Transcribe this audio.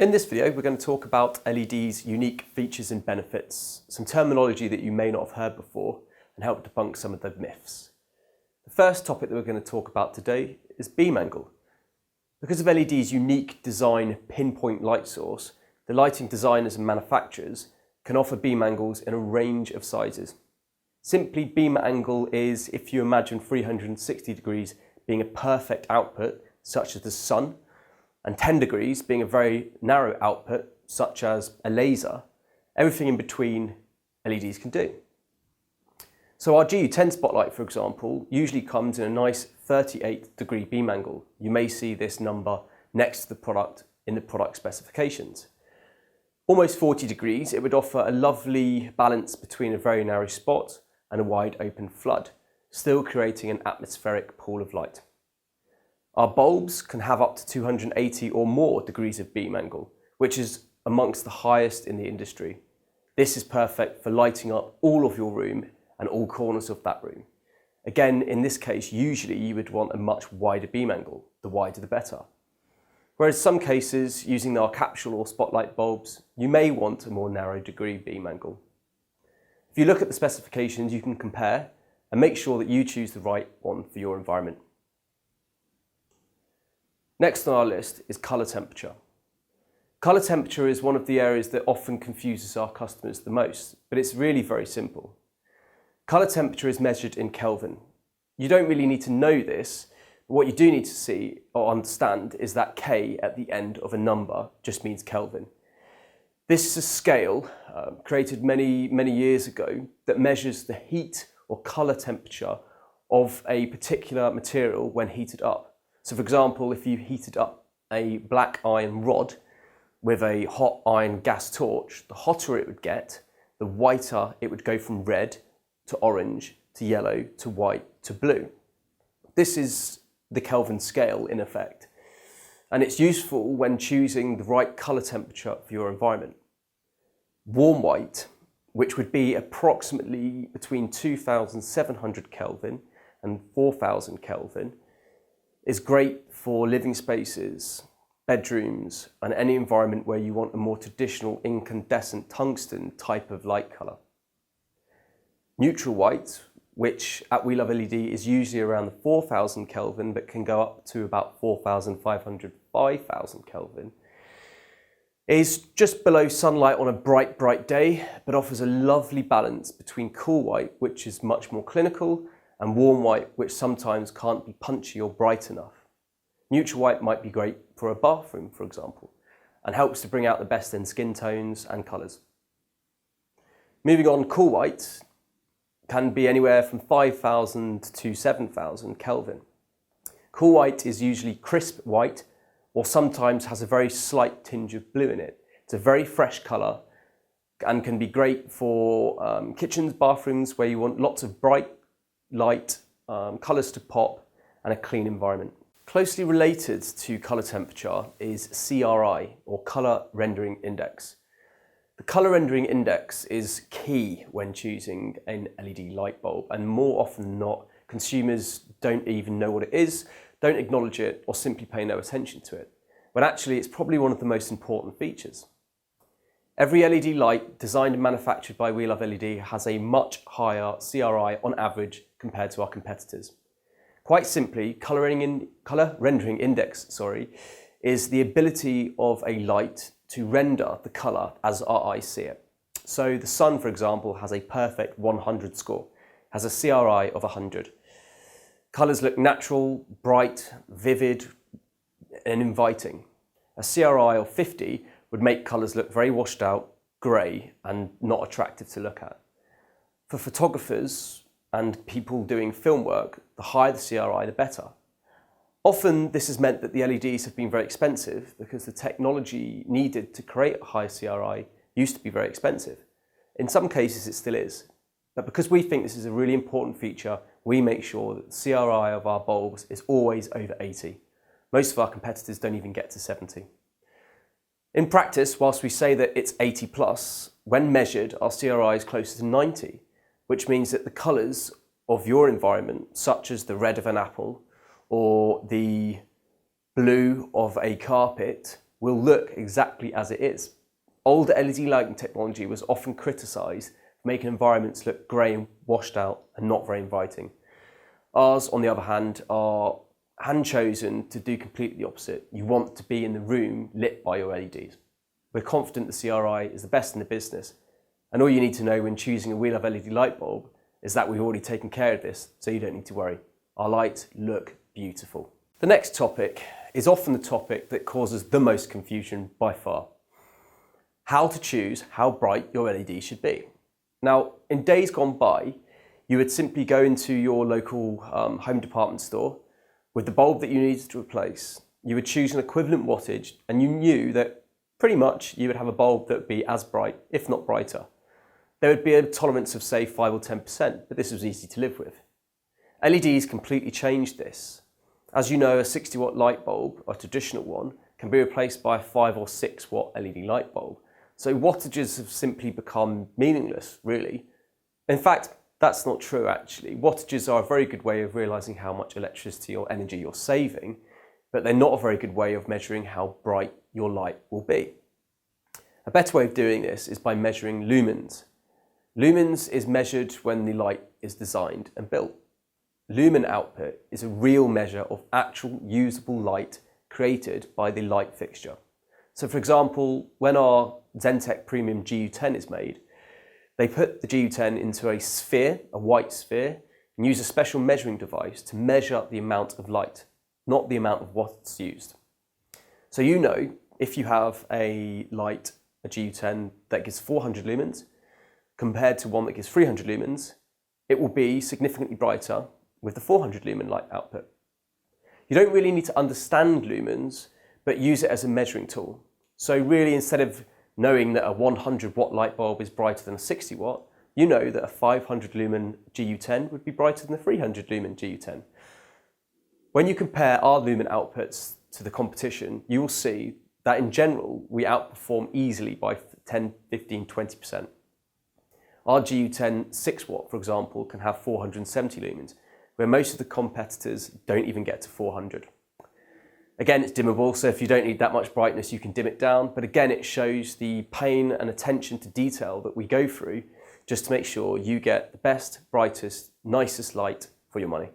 In this video, we're going to talk about LED's unique features and benefits, some terminology that you may not have heard before, and help debunk some of the myths. The first topic that we're going to talk about today is beam angle. Because of LED's unique design pinpoint light source, the lighting designers and manufacturers can offer beam angles in a range of sizes. Simply, beam angle is if you imagine 360 degrees being a perfect output, such as the sun, and 10 degrees being a very narrow output, such as a laser. Everything in between LEDs can do. So our GU10 spotlight, for example, usually comes in a nice 38-degree beam angle. You may see this number next to the product in the product specifications. Almost 40 degrees, it would offer a lovely balance between a very narrow spot and a wide open flood, still creating an atmospheric pool of light. Our bulbs can have up to 280 or more degrees of beam angle, which is amongst the highest in the industry. This is perfect for lighting up all of your room and all corners of that room. Again, in this case, usually you would want a much wider beam angle. The wider the better. Whereas some cases, using our capsule or spotlight bulbs, you may want a more narrow degree beam angle. If you look at the specifications, you can compare and make sure that you choose the right one for your environment. Next on our list is colour temperature. Colour temperature is one of the areas that often confuses our customers the most, but it's really very simple. Colour temperature is measured in Kelvin. You don't really need to know this, but what you do need to see or understand is that K at the end of a number just means Kelvin. This is a scale created many years ago that measures the heat or colour temperature of a particular material when heated up. So for example, if you heated up a black iron rod with a hot iron gas torch, the hotter it would get, the whiter it would go from red to orange to yellow to white to blue. This is the Kelvin scale in effect, and it's useful when choosing the right colour temperature for your environment. Warm white, which would be approximately between 2700 Kelvin and 4000 Kelvin, is great for living spaces, bedrooms, and any environment where you want a more traditional incandescent tungsten type of light colour. Neutral white, which at We Love LED is usually around the 4000 Kelvin but can go up to about 4500, 5000 Kelvin, is just below sunlight on a bright day, but offers a lovely balance between cool white, which is much more clinical, and warm white, which sometimes can't be punchy or bright enough. Neutral white might be great for a bathroom, for example, and helps to bring out the best in skin tones and colours. Moving on, cool white can be anywhere from 5000 to 7000 Kelvin. Cool white is usually crisp white, or sometimes has a very slight tinge of blue in it. It's a very fresh colour and can be great for kitchens, bathrooms, where you want lots of bright light, colours to pop, and a clean environment. Closely related to colour temperature is CRI, or Colour Rendering Index. The Colour Rendering Index is key when choosing an LED light bulb, and more often than not, consumers don't even know what it is, don't acknowledge it, or simply pay no attention to it, when actually it's probably one of the most important features. Every LED light designed and manufactured by We Love LED has a much higher CRI on average compared to our competitors. Quite simply, Colour Rendering Index is the ability of a light to render the colour as our eyes see it. So the sun, for example, has a perfect 100 score, has a CRI of 100. Colours look natural, bright, vivid, and inviting. A CRI of 50 would make colours look very washed out, grey, and not attractive to look at. For photographers and people doing film work, the higher the CRI, the better. Often this has meant that the LEDs have been very expensive because the technology needed to create a high CRI used to be very expensive. In some cases it still is, but because we think this is a really important feature, we make sure that the CRI of our bulbs is always over 80. Most of our competitors don't even get to 70. In practice, whilst we say that it's 80 plus, when measured, our CRI is closer to 90, which means that the colours of your environment, such as the red of an apple or the blue of a carpet, will look exactly as it is. Older LED lighting technology was often criticised for making environments look grey and washed out and not very inviting. Ours, on the other hand, are hand-chosen to do completely the opposite. You want to be in the room lit by your LEDs. We're confident the CRI is the best in the business, and all you need to know when choosing a WeLove LED light bulb is that we've already taken care of this, so you don't need to worry. Our lights look beautiful. The next topic is often the topic that causes the most confusion by far. How to choose how bright your LED should be. Now, in days gone by, you would simply go into your local home department store with the bulb that you needed to replace. You would choose an equivalent wattage, and you knew that pretty much you would have a bulb that would be as bright, if not brighter. There would be a tolerance of say 5 or 10%, but this was easy to live with. LEDs completely changed this. As you know, a 60 watt light bulb, a traditional one, can be replaced by a 5 or 6 watt LED light bulb. So wattages have simply become meaningless, really. In fact, that's not true actually. Wattages are a very good way of realising how much electricity or energy you're saving, but they're not a very good way of measuring how bright your light will be. A better way of doing this is by measuring lumens. Lumens is measured when the light is designed and built. Lumen output is a real measure of actual usable light created by the light fixture. So for example, when our Zentech Premium GU10 is made, they put the GU10 into a sphere, a white sphere, and use a special measuring device to measure the amount of light, not the amount of watts used. So you know, if you have a light, a GU10 that gives 400 lumens, compared to one that gives 300 lumens, it will be significantly brighter with the 400 lumen light output. You don't really need to understand lumens, but use it as a measuring tool. So really, instead of knowing that a 100 watt light bulb is brighter than a 60 watt, you know that a 500 lumen GU10 would be brighter than a 300 lumen GU10. When you compare our lumen outputs to the competition, you will see that in general, we outperform easily by 10, 15, 20%. Our GU10 6 watt, for example, can have 470 lumens, where most of the competitors don't even get to 400. Again, it's dimmable, so if you don't need that much brightness, you can dim it down. But again, it shows the pain and attention to detail that we go through just to make sure you get the best, brightest, nicest light for your money.